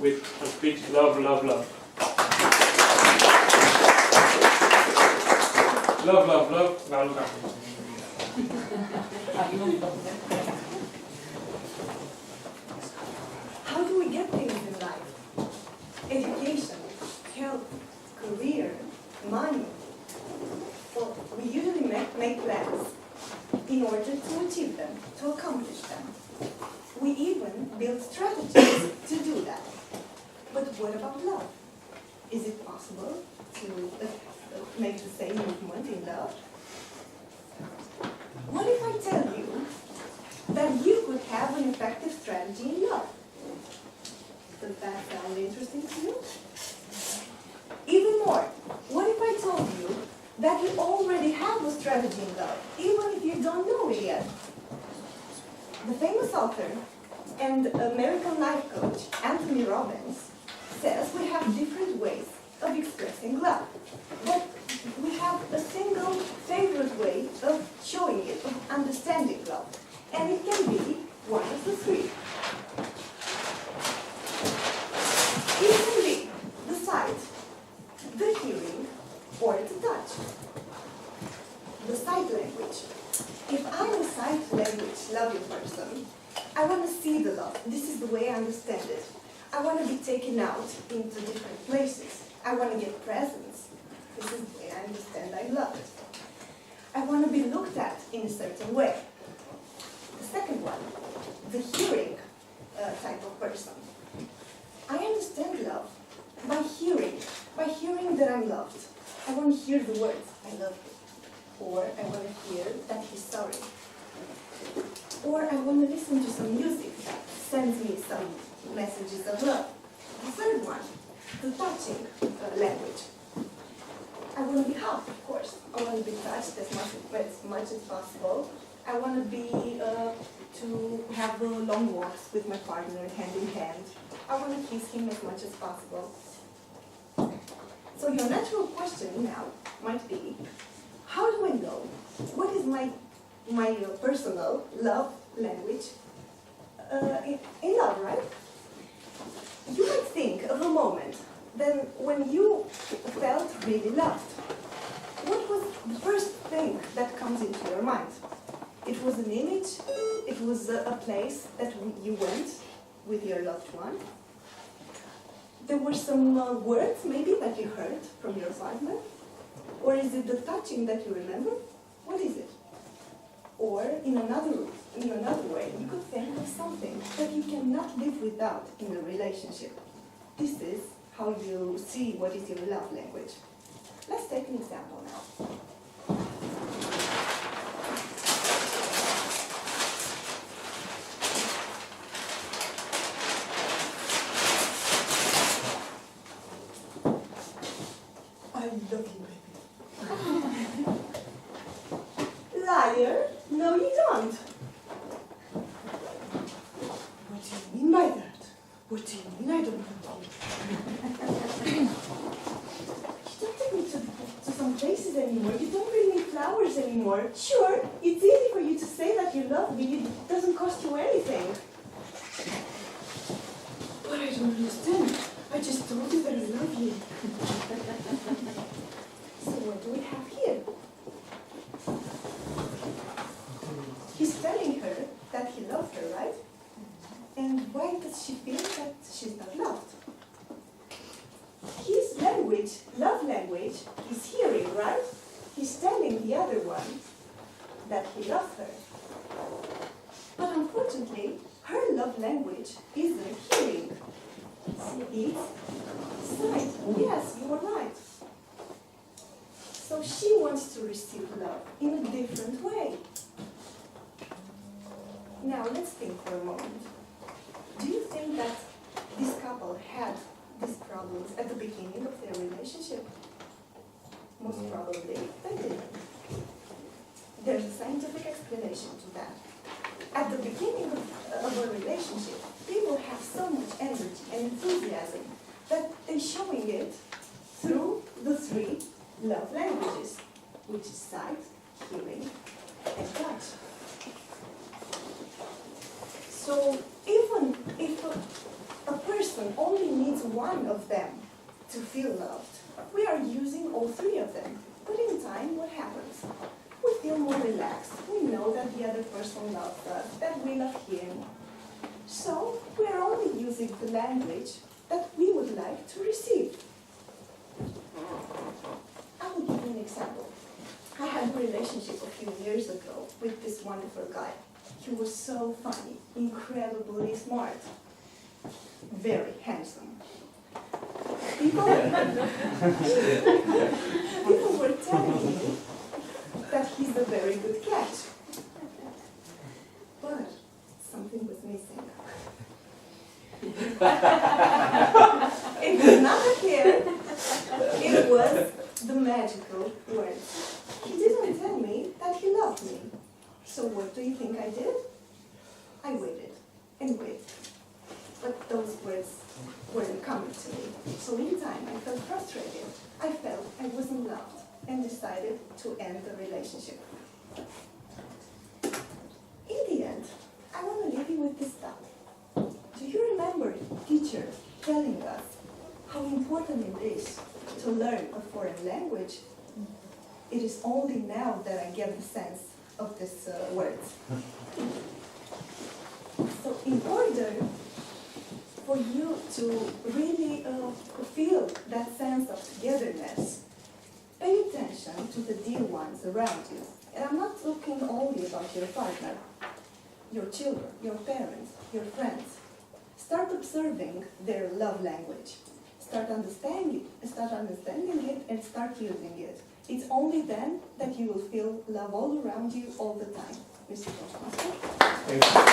with a speech, love, love, love. Love, love, love, Raluca Hincu. How do we get things in life? Education, health, career, money. Well, we usually make plans in order to achieve them, to accomplish them. We even build strategies to do that. But what about love? Is it possible to make the same movement in love? What if I tell you that you could have an effective strategy in love? Does that sound interesting to you? Even more, what if I told you that you already have a strategy in love, even if you don't know it yet? The famous author and American life coach, Anthony Robbins, says we have different ways of expressing love. But we have a single favorite way of showing it, of understanding love. And it can be one of the three. It can be the sight, the hearing, or the touch. The sight language. If I'm a sight language loving person, I want to see the love. This is the way I understand it. I want to be taken out into different places. I want to get presents. This is the way I understand I love it. I want to be looked at in a certain way. The second one, the hearing type of person. I understand love by hearing that I'm loved. I want to hear the words, I love you. Or I want to hear that he's sorry. Or I want to listen to some music that sends me some messages of love. The third one, the touching language. I want to be hugged, of course. I want to be touched as much as possible. I want to be to have long walks with my partner hand in hand. I want to kiss him as much as possible. So your natural question now might be, how do I know what is my personal love language in love, right? You might think of a moment then when you felt really loved. What was the first thing that comes into your mind? It was an image, it was a place that you went with your loved one. There were some words maybe that you heard from your partner. Or is it the touching that you remember? What is it? Or in another way, you could think of something that you cannot live without in a relationship. This is how you see what is your love language. Let's take an example now. I love you, baby. Liar, no you don't. What do you mean by that? What do you mean I don't love you? You don't take me to some places anymore. You don't bring me flowers anymore. Sure, it's easy for you to say that you love me. It doesn't cost you anything. But I don't understand. I just told you that I love you. So what do we have here? He's telling her that he loved her, right? And why does she feel that she's not loved? His language, love language, is hearing, right? He's telling the other one that he loves her. But unfortunately, her love language isn't hearing. It's sight. Yes, you are right. So she wants to receive love in a different way. Now let's think for a moment. Do you think that this couple had these problems at the beginning of their relationship? Most probably they did. There's a scientific explanation to that. At the beginning of a relationship, people have so much energy and enthusiasm that they're showing it through the three love languages, which is sight, hearing, and touch. So even if a person person only needs one of them to feel loved. We are using all three of them. But in time, what happens? We feel more relaxed. We know that the other person loves us, that we love him. So we are only using the language that we would like to receive. I will give you an example. I had a relationship a few years ago with this wonderful guy. He was so funny, incredibly smart, very handsome. People were telling me that he's a very good catch. But something was missing. It was not the hair, it was the magical words. He didn't tell me that he loved me. So what do you think I did? I waited and waited. But those words weren't coming to me. So in time I felt frustrated. I felt I wasn't loved and decided to end the relationship. In the end, I want to leave you with this thought. Do you remember teacher telling us how important it is to learn a foreign language? It is only now that I get the sense of these words. So in order for you to really feel that sense of togetherness, pay attention to the dear ones around you. And I'm not talking only about your partner, your children, your parents, your friends. Start observing their love language. Start understanding it and start using it. It's only then that you will feel love all around you all the time. Mr. Toastmaster. Thank you.